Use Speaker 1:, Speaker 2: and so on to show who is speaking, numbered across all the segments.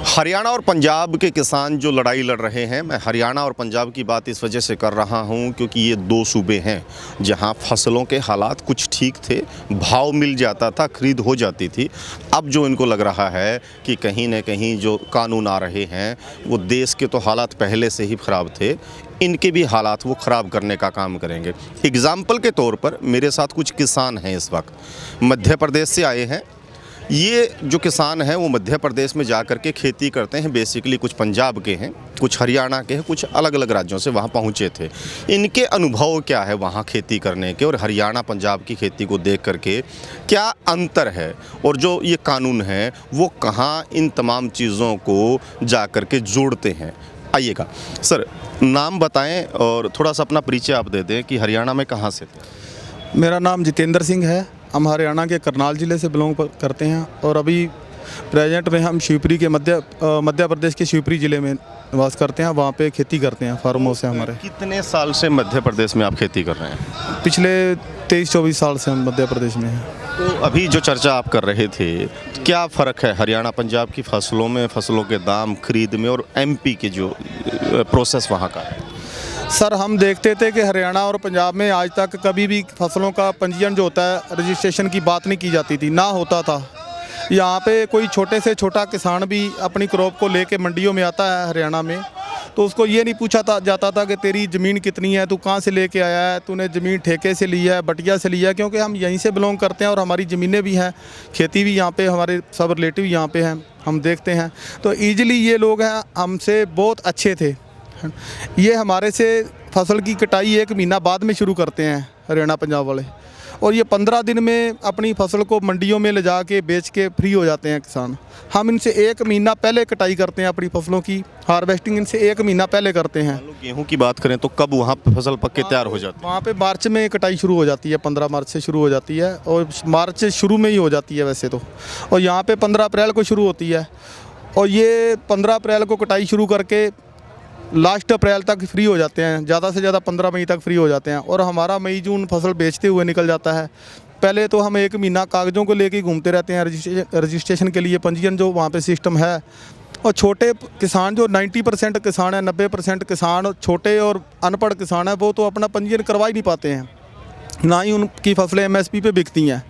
Speaker 1: हरियाणा और पंजाब के किसान जो लड़ाई लड़ रहे हैं, मैं हरियाणा और पंजाब की बात इस वजह से कर रहा हूं क्योंकि ये दो सूबे हैं जहां फसलों के हालात कुछ ठीक थे, भाव मिल जाता था, खरीद हो जाती थी। अब जो इनको लग रहा है कि कहीं न कहीं जो कानून आ रहे हैं वो देश के तो हालात पहले से ही ख़राब थे, इनके भी हालात वो ख़राब करने का काम करेंगे। एग्ज़ाम्पल के तौर पर मेरे साथ कुछ किसान हैं, इस वक्त मध्य प्रदेश से आए हैं। ये जो किसान हैं वो मध्य प्रदेश में जा कर के खेती करते हैं। बेसिकली कुछ पंजाब के हैं, कुछ हरियाणा के हैं, कुछ अलग अलग राज्यों से वहाँ पहुँचे थे। इनके अनुभव क्या है वहाँ खेती करने के और हरियाणा पंजाब की खेती को देख कर के क्या अंतर है, और जो ये कानून है वो कहाँ इन तमाम चीज़ों को जा कर के जोड़ते हैं। आइएगा सर, नाम बताएं और थोड़ा सा अपना परिचय आप दे दें कि हरियाणा में कहाँ से थे।
Speaker 2: मेरा नाम जितेंद्र सिंह है। हम हरियाणा के करनाल ज़िले से बिलोंग करते हैं और अभी प्रेजेंट में हम शिवपुरी के मध्य प्रदेश के शिवपुरी ज़िले में निवास करते हैं। वहाँ पे खेती करते हैं, फार्म हाउस है हमारे।
Speaker 1: कितने साल से मध्य प्रदेश में आप खेती कर रहे हैं?
Speaker 2: पिछले 23-24 साल से हम मध्य प्रदेश में हैं।
Speaker 1: तो अभी जो चर्चा आप कर रहे थे, क्या फ़र्क है हरियाणा पंजाब की फसलों में, फसलों के दाम खरीद में, और एमपी के जो प्रोसेस वहाँ का है?
Speaker 2: सर, हम देखते थे कि हरियाणा और पंजाब में आज तक कभी भी फसलों का पंजीयन जो होता है, रजिस्ट्रेशन की बात नहीं की जाती थी, ना होता था। यहाँ पे कोई छोटे से छोटा किसान भी अपनी क्रॉप को लेके मंडियों में आता है हरियाणा में, तो उसको ये नहीं पूछा जाता था कि तेरी ज़मीन कितनी है, तू कहाँ से लेके आया है, तूने ज़मीन ठेके से लिया है, बटिया से लिया है, क्योंकि हम यहीं से बिलोंग करते हैं और हमारी ज़मीनें भी हैं, खेती भी यहाँ पे, हमारे सब रिलेटिव यहाँ पे हैं, हम देखते हैं। तो ईजिली ये लोग हैं हमसे बहुत अच्छे थे। ये हमारे से फसल की कटाई 1 महीना बाद में शुरू करते हैं हरियाणा पंजाब वाले, और ये 15 दिन में अपनी फसल को मंडियों में ले जा के बेच के फ्री हो जाते हैं किसान। हम इनसे 1 महीना पहले कटाई करते हैं अपनी फसलों की, हार्वेस्टिंग इनसे 1 महीना पहले करते हैं।
Speaker 1: गेहूं की बात करें तो कब वहाँ पे फसल पक के तैयार हो जाती है?
Speaker 2: वहाँ पे मार्च में कटाई शुरू हो जाती है, 15 मार्च से शुरू हो जाती है, और मार्च से शुरू में ही हो जाती है वैसे तो, और यहाँ पे 15 अप्रैल को शुरू होती है, और ये 15 अप्रैल को कटाई शुरू करके लास्ट अप्रैल तक फ्री हो जाते हैं, ज़्यादा से ज़्यादा 15 मई तक फ्री हो जाते हैं, और हमारा मई जून फसल बेचते हुए निकल जाता है। पहले तो हम 1 महीना कागज़ों को लेके घूमते रहते हैं रजिस्ट्रेशन के लिए, पंजीयन जो वहाँ पे सिस्टम है। और छोटे किसान जो 90% किसान है, 90% किसान छोटे और अनपढ़ किसान है, वो तो अपना पंजीयन करवा ही नहीं पाते हैं, ना ही उनकी फसलें एमएसपी पे बिकती हैं।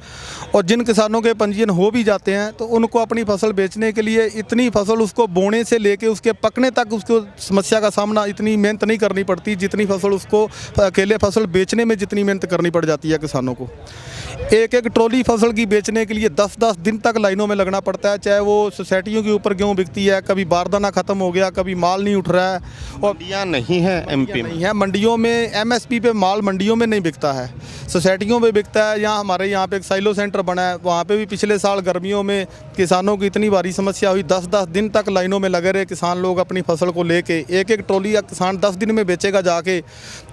Speaker 2: और जिन किसानों के पंजीयन हो भी जाते हैं तो उनको अपनी फसल बेचने के लिए इतनी फसल उसको बोने से लेके उसके पकने तक उसको समस्या का सामना, इतनी मेहनत नहीं करनी पड़ती जितनी फसल उसको अकेले फसल बेचने में जितनी मेहनत करनी पड़ जाती है किसानों को। एक ट्रॉली फसल की बेचने के लिए 10-10 दिन तक लाइनों में लगना पड़ता है, चाहे वो सोसाइटियों के ऊपर गेहूँ बिकती है, कभी बारदाना ख़त्म हो गया, कभी माल नहीं उठ रहा है। और
Speaker 1: मंडियाँ नहीं है एमपी में?
Speaker 2: नहीं है मंडियों में, एमएसपी पे माल मंडियों में नहीं बिकता है, सोसाइटियों में बिकता है। यहाँ हमारे यहाँ पे एक साइलो सेंटर बना है, वहाँ पे भी पिछले साल गर्मियों में किसानों की इतनी भारी समस्या हुई, 10-10 दिन तक लाइनों में लगे रहे किसान लोग अपनी फसल को लेके। एक ट्रॉली या किसान 10 दिन में बेचेगा जाके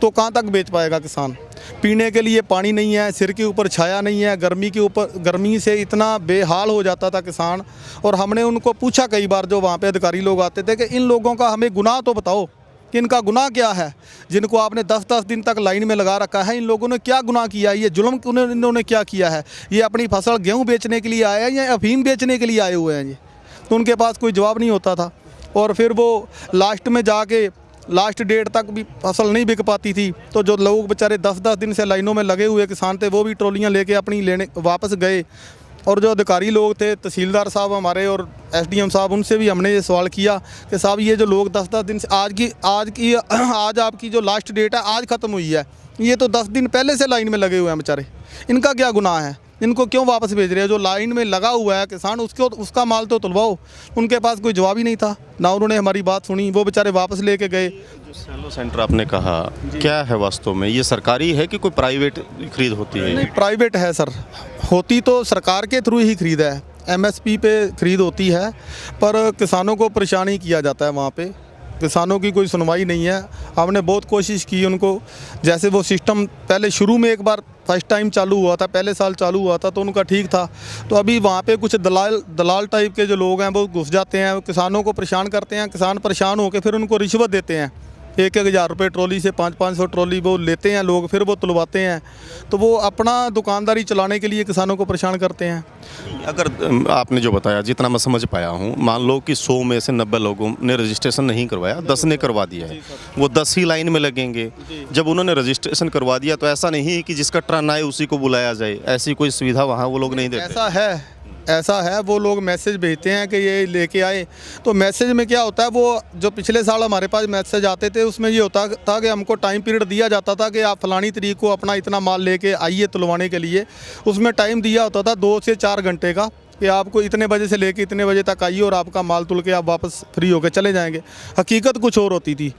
Speaker 2: तो कहाँ तक बेच पाएगा किसान? पीने के लिए पानी नहीं है, सिर के ऊपर छाया नहीं है, गर्मी से इतना बेहाल हो जाता था किसान। और हमने उनको पूछा कई बार, जो वहाँ पे अधिकारी लोग आते थे, कि इन लोगों का हमें गुनाह तो बताओ कि इनका गुनाह क्या है, जिनको आपने 10-10 दिन तक लाइन में लगा रखा है। इन लोगों ने क्या गुनाह किया है, ये जुल्म इन्होंने क्या किया है? ये अपनी फसल गेहूँ बेचने के लिए आए हैं या अफीम बेचने के लिए आए हुए हैं ये? तो उनके पास कोई जवाब नहीं होता था। और फिर वो लास्ट में जाके लास्ट डेट तक भी फसल नहीं बिक पाती थी, तो जो लोग बेचारे 10-10 दिन से लाइनों में लगे हुए किसान थे, वो भी ट्रॉलियाँ लेके अपनी लेने वापस गए। और जो अधिकारी लोग थे, तहसीलदार साहब हमारे और एसडीएम साहब, उनसे भी हमने ये सवाल किया कि साहब ये जो लोग 10-10 दिन से आज आपकी जो लास्ट डेट है आज ख़त्म हुई है, ये तो 10 दिन पहले से लाइन में लगे हुए हैं बेचारे, इनका क्या गुनाह है? इनको क्यों वापस भेज रहे हैं? जो लाइन में लगा हुआ है किसान, उसका माल तो तुलवाओ। उनके पास कोई जवाब ही नहीं था, ना उन्होंने हमारी बात सुनी, वो बेचारे वापस लेके गए।
Speaker 1: जो सेलो सेंटर आपने कहा, क्या है वास्तव में? ये सरकारी है कि कोई प्राइवेट खरीद होती है?
Speaker 2: नहीं, प्राइवेट है सर। होती तो सरकार के थ्रू ही खरीद है, एमएसपी पे खरीद होती है, पर किसानों को परेशान ही किया जाता है वहाँ पे। किसानों की कोई सुनवाई नहीं है। हमने बहुत कोशिश की उनको, जैसे वो सिस्टम पहले शुरू में एक बार फर्स्ट टाइम चालू हुआ था, पहले साल चालू हुआ था, तो उनका ठीक था। तो अभी वहाँ पे कुछ दलाल टाइप के जो लोग हैं वो घुस जाते हैं, किसानों को परेशान करते हैं, किसान परेशान होकर फिर उनको रिश्वत देते हैं 1,000 रुपये ट्रॉली से 500 ट्रॉली वो लेते हैं लोग, फिर वो तुलवाते हैं। तो वो अपना दुकानदारी चलाने के लिए किसानों को परेशान करते हैं।
Speaker 1: अगर आपने जो बताया, जितना मैं समझ पाया हूँ, मान लो कि 100 में से 90 लोगों ने रजिस्ट्रेशन नहीं करवाया, 10 ने करवा दिया है, वो 10 ही लाइन में लगेंगे। जब उन्होंने रजिस्ट्रेशन करवा दिया तो ऐसा नहीं है कि जिसका टर्न आए उसी को बुलाया जाए, ऐसी कोई सुविधा वहाँ वो लोग नहीं देते।
Speaker 2: ऐसा है वो लोग मैसेज भेजते हैं कि ये लेके आए। तो मैसेज में क्या होता है, वो जो पिछले साल हमारे पास मैसेज आते थे उसमें ये होता था कि हमको टाइम पीरियड दिया जाता था कि आप फलानी तारीख को अपना इतना माल लेके आइए तुलवाने के लिए। उसमें टाइम दिया होता था 2 से 4 घंटे का कि आपको इतने बजे से लेके इतने बजे तक आइए और आपका माल तुल के आप वापस फ्री होकर चले जाएंगे। हकीकत कुछ और होती थी।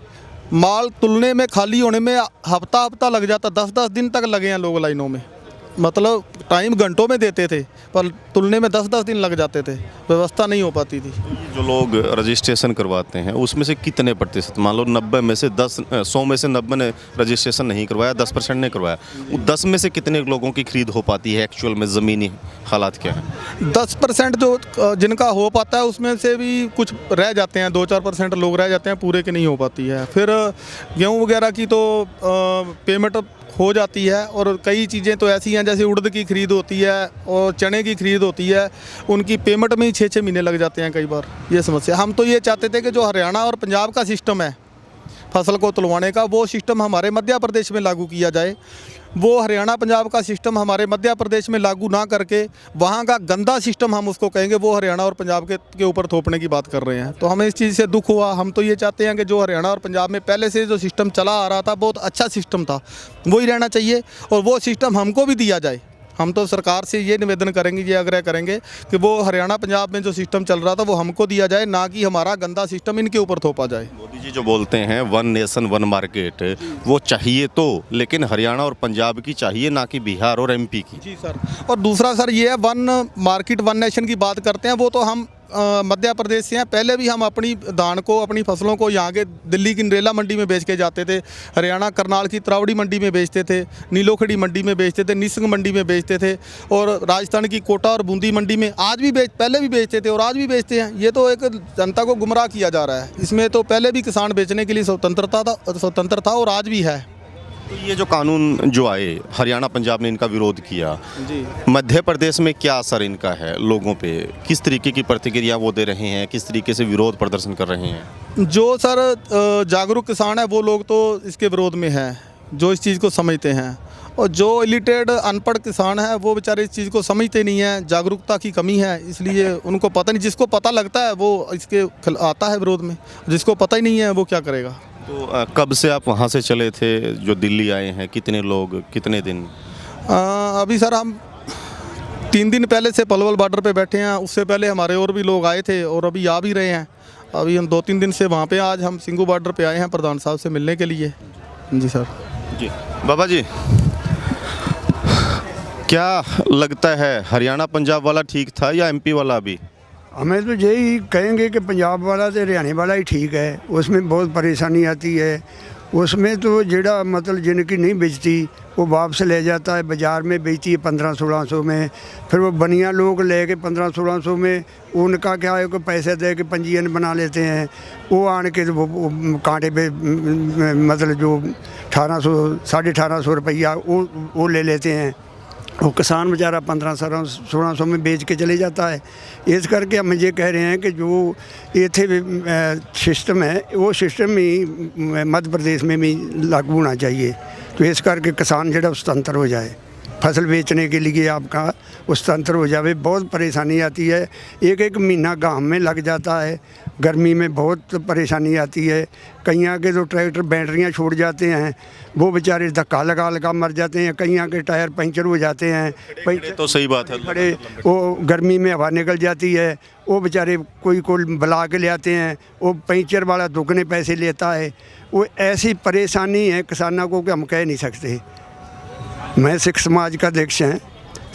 Speaker 2: माल तुलने में, खाली होने में हफ्ता लग जाता, 10-10 दिन तक लगे हैं लोग लाइनों में। मतलब टाइम घंटों में देते थे पर तुलने में 10-10 दिन लग जाते थे, व्यवस्था नहीं हो पाती थी।
Speaker 1: जो लोग रजिस्ट्रेशन करवाते हैं उसमें से कितने प्रतिशत, मान लो 90 में से 100 में से 90 ने रजिस्ट्रेशन नहीं करवाया, 10% ने करवाया, वो 10 में से कितने लोगों की खरीद हो पाती है? एक्चुअल में ज़मीनी हालात क्या है?
Speaker 2: 10% जो जिनका हो पाता है उसमें से भी कुछ रह जाते हैं, 2-4% लोग रह जाते हैं, पूरे की नहीं हो पाती है। फिर गेहूँ वगैरह की तो पेमेंट हो जाती है, और कई चीज़ें तो ऐसी हैं जैसे उड़द की खरीद होती है और चने की खरीद होती है, उनकी पेमेंट में ही 6-6 महीने लग जाते हैं कई बार। ये समस्या, हम तो ये चाहते थे कि जो हरियाणा और पंजाब का सिस्टम है फसल को तुलवाने का, वो सिस्टम हमारे मध्य प्रदेश में लागू किया जाए। वो हरियाणा पंजाब का सिस्टम हमारे मध्य प्रदेश में लागू ना करके वहाँ का गंदा सिस्टम हम उसको कहेंगे, वो हरियाणा और पंजाब के ऊपर थोपने की बात कर रहे हैं। तो हमें इस चीज़ से दुख हुआ। हम तो ये चाहते हैं कि जो हरियाणा और पंजाब में पहले से जो सिस्टम चला आ रहा था, बहुत अच्छा सिस्टम था, वही रहना चाहिए और वो सिस्टम हमको भी दिया जाए। हम तो सरकार से ये निवेदन करेंगे, ये आग्रह करेंगे कि वो हरियाणा पंजाब में जो सिस्टम चल रहा था वो हमको दिया जाए, ना कि हमारा गंदा सिस्टम इनके ऊपर थोपा जाए।
Speaker 1: मोदी जी जो बोलते हैं 1 नेशन 1 मार्केट, वो चाहिए तो, लेकिन हरियाणा और पंजाब की चाहिए, ना कि बिहार और एमपी की।
Speaker 2: जी सर। और दूसरा सर ये है 1 मार्केट 1 नेशन की बात करते हैं, वो तो हम मध्य प्रदेश से हैं। पहले भी हम अपनी धान को, अपनी फसलों को यहाँ के दिल्ली की नरेला मंडी में बेच के जाते थे, हरियाणा करनाल की त्रावड़ी मंडी में बेचते थे, नीलोखड़ी मंडी में बेचते थे, निसंग मंडी में बेचते थे, और राजस्थान की कोटा और बूंदी मंडी में आज भी पहले भी बेचते थे और आज भी बेचते हैं। ये तो एक जनता को गुमराह किया जा रहा है। इसमें तो पहले भी किसान बेचने के लिए स्वतंत्र था और आज भी है।
Speaker 1: तो ये जो कानून जो आए, हरियाणा पंजाब ने इनका विरोध किया
Speaker 2: जी।
Speaker 1: मध्य प्रदेश में क्या असर इनका है लोगों पे? किस तरीके की प्रतिक्रिया वो दे रहे हैं, किस तरीके से विरोध प्रदर्शन कर रहे हैं?
Speaker 2: जो सर जागरूक किसान है वो लोग तो इसके विरोध में हैं, जो इस चीज़ को समझते हैं, और जो इलिटेड अनपढ़ किसान है वो बेचारे इस चीज़ को समझते नहीं हैं। जागरूकता की कमी है, इसलिए उनको पता नहीं। जिसको पता लगता है वो इसके आता है विरोध में, जिसको पता ही नहीं है वो क्या करेगा।
Speaker 1: तो कब से आप वहाँ से चले थे जो दिल्ली आए हैं? कितने लोग, कितने दिन?
Speaker 2: अभी सर हम 3 दिन पहले से पलवल बॉर्डर पे बैठे हैं। उससे पहले हमारे और भी लोग आए थे और अभी आ भी रहे हैं। अभी हम 2-3 दिन से वहाँ पे, आज हम सिंगू बॉर्डर पे आए हैं प्रधान साहब से मिलने के लिए। जी सर।
Speaker 1: जी बाबा जी, क्या लगता है हरियाणा पंजाब वाला ठीक था या एमपी वाला? अभी
Speaker 3: हमें तो यही कहेंगे कि पंजाब वाला तो हरियाणा वाला ही ठीक है। उसमें बहुत परेशानी आती है। उसमें तो जेड़ा मतलब जिनकी नहीं बेचती वो वापस ले जाता है, बाज़ार में बेचती है 1500-1600 में। फिर वो बनिया लोग ले के 1500-1600 में उनका क्या है कि पैसे दे के पंजीयन बना लेते हैं। वो आन के वो कांटे पे मतलब जो 1800-1850 रुपया वो ले लेते हैं। वो किसान बेचारा 1500-1600 में बेच के चले जाता है। इस करके हम ये कह रहे हैं कि जो इथे सिस्टम है वो सिस्टम ही मध्य प्रदेश में भी लागू होना चाहिए। तो इस करके किसान जो स्वतंत्र हो जाए, फसल बेचने के लिए आपका स्वतंत्र हो जाए। बहुत परेशानी आती है, एक महीना गांव में लग जाता है। गर्मी में बहुत परेशानी आती है। कईयाँ के जो ट्रैक्टर बैटरियाँ छोड़ जाते हैं वो बेचारे धक्का लगा मर जाते हैं। कईयाँ के टायर पंचर हो जाते हैं।
Speaker 1: तो सही बात है,
Speaker 3: खड़े वो गर्मी में हवा निकल जाती है। वो बेचारे कोई बुला के ले आते हैं, वो पंचर वाला दुगने पैसे लेता है। वो ऐसी परेशानी है किसानों को कि हम कह नहीं सकते। मैं सिख समाज का अध्यक्ष हैं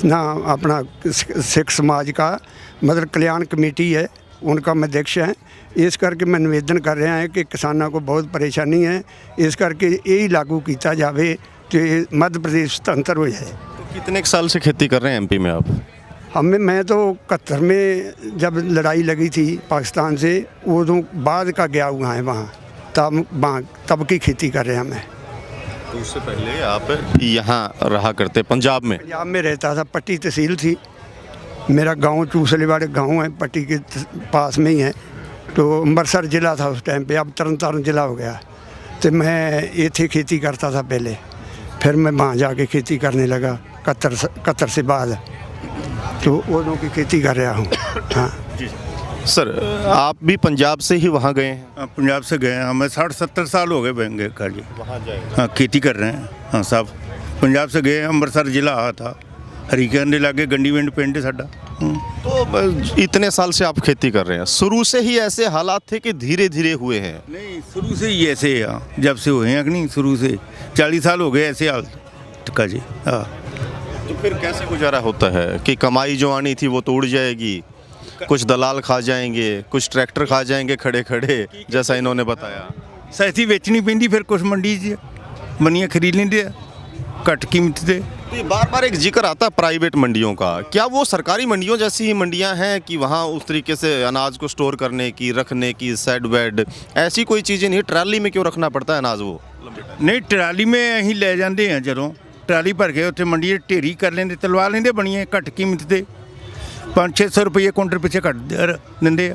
Speaker 3: ना, अपना सिख समाज का मतलब कल्याण कमेटी है, उनका मैं अध्यक्ष हैं। इस करके मैं निवेदन कर रहा है कि किसानों को बहुत परेशानी है, इस करके यही लागू किया जाए कि मध्य प्रदेश स्वतंत्र हो जाए।
Speaker 1: तो कितने साल से खेती कर रहे हैं एमपी में आप?
Speaker 3: मैं तो 71 में जब लड़ाई लगी थी पाकिस्तान से, वो तो बाद का गया हुआ है वहाँ। तब की खेती कर रहा मैं।
Speaker 1: तो उससे पहले आप यहाँ रहा करते पंजाब में?
Speaker 3: पंजाब में रहता था, पट्टी तहसील थी मेरा गांव, चूसलेवाड़े गांव है पट्टी के पास में ही है। तो अम्बरसर ज़िला था उस टाइम पे, अब तरन तारण ज़िला हो गया। तो मैं इत्थे खेती करता था पहले, फिर मैं वहाँ जाके खेती करने लगा कतर से बाद, तो उदों की खेती कर रहा हूँ। हाँ
Speaker 1: सर, आप भी पंजाब से ही वहाँ गए हैं?
Speaker 4: हाँ, पंजाब से गए हैं। हमें 60-70 साल हो गए बहन का जी।
Speaker 1: वहाँ जाए
Speaker 4: हाँ, खेती कर रहे हैं। हाँ साहब, पंजाब से गए हैं। अम्बरसर जिला आ था, हरीकन के लागे गंडीविंड पिंड है साडा।
Speaker 1: तो इतने साल से आप खेती कर रहे हैं, शुरू से ही ऐसे हालात थे कि धीरे धीरे हुए हैं?
Speaker 4: नहीं, शुरू से ही ऐसे है। जब से हुए हैं कि नहीं, शुरू से 40 साल हो गए ऐसे हाल का जी। हाँ,
Speaker 1: तो फिर कैसे गुजारा होता है कि कमाई जो आनी थी वो तो उड़ जाएगी, कुछ दलाल खा जाएंगे, कुछ ट्रैक्टर खा जाएंगे खड़े खड़े, जैसा इन्होंने बताया।
Speaker 4: सस्ती बेचनी पैंदी, फिर कुछ मंडी च बनियाँ खरीद लेंगे घट कीमत से।
Speaker 1: तो ये बार बार एक जिक्र आता है प्राइवेट मंडियों का, क्या वो सरकारी मंडियों जैसी ही मंडियां हैं कि वहाँ उस तरीके से अनाज को स्टोर करने की, रखने की, सेड बेड ऐसी कोई चीज़ें नहीं? ट्राली में क्यों रखना पड़ता है अनाज? वो
Speaker 4: नहीं, ट्राली में अं लै जाते हैं, जदों ट्राली भर के उत्थे मंडी ढेरी कर लेंगे, तलवा लेंगे बनियाँ घट कीमत से। 500-600 रुपये कुंटल पिछे घट देंगे,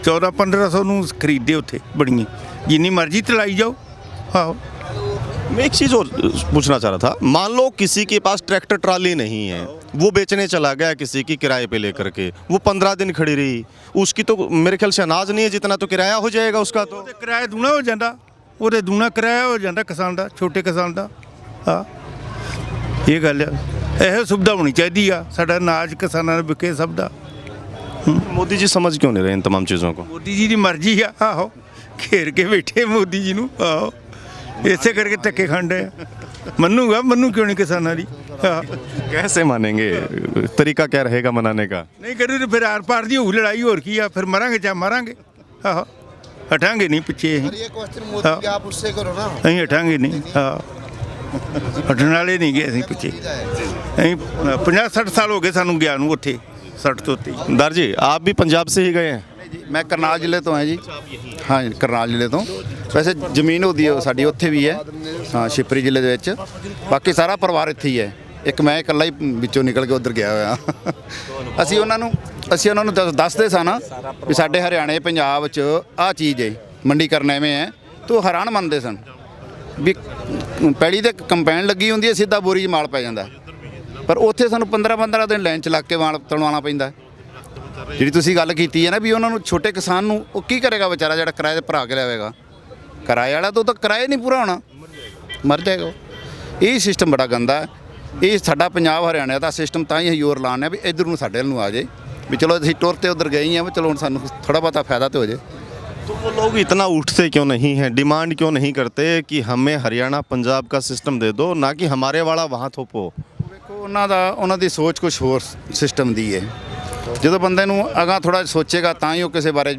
Speaker 4: 1400-1500 नूं खरीदते उत्थे बनियाँ, जिन्नी मर्जी तलाई जाओ। हाँ,
Speaker 1: मैं एक चीज़ और पूछना चाह रहा था, मान लो किसी के पास ट्रैक्टर ट्राली नहीं है, वो बेचने चला गया किसी की किराए पे लेकर के, वो 15 दिन खड़ी रही, उसकी तो मेरे ख्याल से अनाज नहीं है जितना, तो किराया हो जाएगा उसका। तो
Speaker 4: किराया दूना हो जाता, ਉਹਦੇ दूना किराया हो जाता किसान का, छोटे किसान का। हाँ, ये गल है, यह सुविधा होनी चाहिए आ, साडा अनाज किसानां दा विके सब दा।
Speaker 1: मोदी जी समझ क्यों नहीं रहे इन तमाम चीज़ों को?
Speaker 4: मोदी जी की मर्जी आ। आहो, घेर के बैठे मोदी जी नूं। आहो, इसे करके धक्के खांडे मनूगा, मनू क्यों नहीं किसानां दी। हाँ,
Speaker 1: कैसे मानेंगे? तरीका क्या रहेगा मनाने का?
Speaker 4: नहीं करूँ तो फिर आर पार दी होगी लड़ाई, और की आ, फिर मरांगे चाहे मारांगे। आहो, हटांगे नहीं पिछे। हाँ,
Speaker 5: आप उससे करो ना,
Speaker 4: अं हटांगे नहीं। हाँ, हटण वाले नहीं गए अं पिछे। अं 50-60 साल हो गए सानू गया नूं उत्थे, 60 तो उत्ते।
Speaker 1: दर जी, आप भी पंजाब से ही गए हैं?
Speaker 5: मैं करनाल ਜ਼ਿਲ੍ਹੇ ਤੋਂ ਹਾਂ ਜੀ। ਹਾਂ ਜੀ, ਕਰਨਾਲ ਜ਼ਿਲ੍ਹੇ ਤੋਂ। ਵੈਸੇ ਜ਼ਮੀਨ ਉਹਦੀ ਸਾਡੀ ਉੱਥੇ ਵੀ ਹੈ, ਹਾਂ ਸ਼ਿਪਰੀ ਜ਼ਿਲ੍ਹੇ ਦੇ ਵਿੱਚ। ਬਾਕੀ ਸਾਰਾ ਪਰਿਵਾਰ ਇੱਥੇ ਹੀ ਹੈ, ਇੱਕ ਮੈਂ ਇਕੱਲਾ ਹੀ ਵਿੱਚੋਂ ਨਿਕਲ ਕੇ ਉੱਧਰ ਗਿਆ ਹੋਇਆ। ਅਸੀਂ ਉਹਨਾਂ ਨੂੰ ਦੱਸਦੇ ਸਾਂ ਨਾ ਵੀ ਸਾਡੇ ਹਰਿਆਣੇ ਪੰਜਾਬ 'ਚ ਆਹ ਚੀਜ਼ ਹੈ, ਮੰਡੀਕਰਨ ਐਵੇਂ ਹੈ, ਤੋ ਹੈਰਾਨ ਮੰਨਦੇ ਸਨ ਵੀ ਪੈੜੀ ਤੇ ਕੰਪੈਨ ਲੱਗੀ ਹੁੰਦੀ ਹੈ, ਸਿੱਧਾ ਬੋਰੀ 'ਚ ਮਾਲ ਪੈ ਜਾਂਦਾ, ਪਰ ਉੱਥੇ ਸਾਨੂੰ 15-15 ਦਿਨ ਲਾਈਨ 'ਚ ਲੱਗ ਕੇ ਮਾਲ ਤਲਵਾਉਣਾ ਪੈਂਦਾ। ਜਿਹੜੀ ਤੁਸੀਂ ਗੱਲ ਕੀਤੀ ਹੈ ਨਾ ਵੀ ਉਹਨਾਂ ਨੂੰ, ਛੋਟੇ ਕਿਸਾਨ ਨੂੰ ਉਹ ਕੀ ਕਰੇਗਾ ਵਿਚਾਰਾ ਜਿਹੜਾ ਕਿਰਾਏ 'ਤੇ ਭਰਾ ਕੇ ਲਿਆਵੇਗਾ? ਕਿਰਾਏ ਵਾਲਾ ਤਾਂ ਕਿਰਾਏ ਨਹੀਂ ਪੂਰਾ ਹੋਣਾ, ਮਰ ਜਾਏਗਾ। ਇਹ ਸਿਸਟਮ ਬੜਾ ਗੰਦਾ ਹੈ। ਇਹ ਸਾਡਾ ਪੰਜਾਬ ਹਰਿਆਣਾ ਦਾ ਸਿਸਟਮ ਤਾਂ ਹੀ ਅਸੀਂ ਜ਼ੋਰ ਲਾਉਂਦੇ ਹਾਂ ਵੀ ਇੱਧਰ ਨੂੰ ਸਾਡੇ ਵੱਲ ਨੂੰ ਆ ਜਾਏ, ਵੀ ਚਲੋ ਅਸੀਂ ਟੁਰ ਤੇ ਉੱਧਰ ਗਏ ਹੀ ਹਾਂ, ਵੀ ਚਲੋ ਹੁਣ ਸਾਨੂੰ ਥੋੜਾ ਬਹੁਤਾ ਫਾਇਦਾ ਤਾਂ ਹੋ ਜਾਏ।
Speaker 1: तो वो लोग इतना उठते क्यों नहीं हैं, डिमांड क्यों नहीं करते कि हमें हरियाणा पंजाब का सिस्टम दे दो, ना कि हमारे वाला वहाँ थोपो?
Speaker 5: ਵੇਖੋ ਉਹਨਾਂ ਦੀ ਸੋਚ ਕੁਝ ਹੋਰ ਸਿਸਟਮ ਦੀ ਹੈ। ਜਦੋਂ ਬੰਦੇ ਨੂੰ ਅਗਾਂਹ ਥੋੜਾ ਸੋਚੇਗਾ ਤਾਂ ਹੀ ਉਹ ਕਿਸੇ ਬਾਰੇ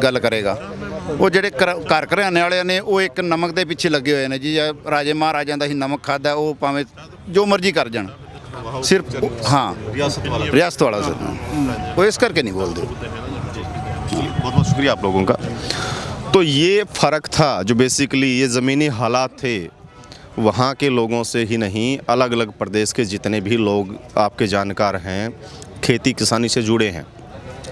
Speaker 5: ਗੱਲ ਕਰੇਗਾ। ਉਹ ਜਿਹੜੇ ਘਰ ਘਰਾਣੇ ਵਾਲਿਆਂ ਨੇ ਉਹ ਇੱਕ ਨਮਕ ਦੇ ਪਿੱਛੇ ਲੱਗੇ ਹੋਏ ਨੇ ਜੀ, ਰਾਜੇ ਮਹਾਰਾਜਾਂ ਦਾ ਹੀ ਨਮਕ ਖਾਦਾ, ਉਹ ਭਾਵੇਂ ਜੋ ਮਰਜ਼ੀ ਕਰ ਜਾਣ, ਸਿਰਫ ਹਾਂ ਰਿਆਸਤ ਵਾਲਾ ਸਿਰ, ਉਹ ਇਸ ਕਰਕੇ ਨਹੀਂ ਬੋਲਦੇ।
Speaker 1: बहुत बहुत शुक्रिया आप लोगों का। तो ये फ़र्क था जो बेसिकली ये ज़मीनी हालात थे, वहाँ के लोगों से ही नहीं, अलग अलग प्रदेश के जितने भी लोग आपके जानकार हैं, खेती किसानी से जुड़े हैं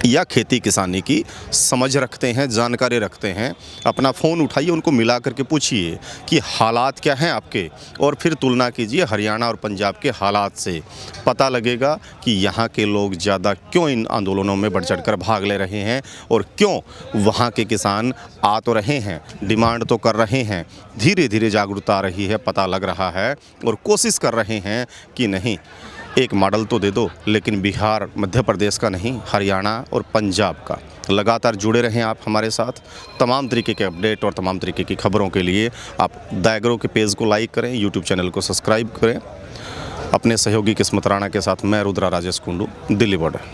Speaker 1: या खेती किसानी की समझ रखते हैं, जानकारी रखते हैं, अपना फ़ोन उठाइए, उनको मिला करके पूछिए कि हालात क्या हैं आपके, और फिर तुलना कीजिए हरियाणा और पंजाब के हालात से। पता लगेगा कि यहाँ के लोग ज़्यादा क्यों इन आंदोलनों में बढ़ चढ़ कर भाग ले रहे हैं, और क्यों वहाँ के किसान आ तो रहे हैं, डिमांड तो कर रहे हैं, धीरे धीरे जागरूकता आ रही है, पता लग रहा है, और कोशिश कर रहे हैं कि नहीं, एक मॉडल तो दे दो, लेकिन बिहार मध्य प्रदेश का नहीं, हरियाणा और पंजाब का। लगातार जुड़े रहें आप हमारे साथ, तमाम तरीके के अपडेट और तमाम तरीके की खबरों के लिए आप द एग्रो के पेज को लाइक करें, यूट्यूब चैनल को सब्सक्राइब करें। अपने सहयोगी किस्मत राणा के साथ मैं रुद्रा राजेश कुंडू, दिल्ली बॉर्डर।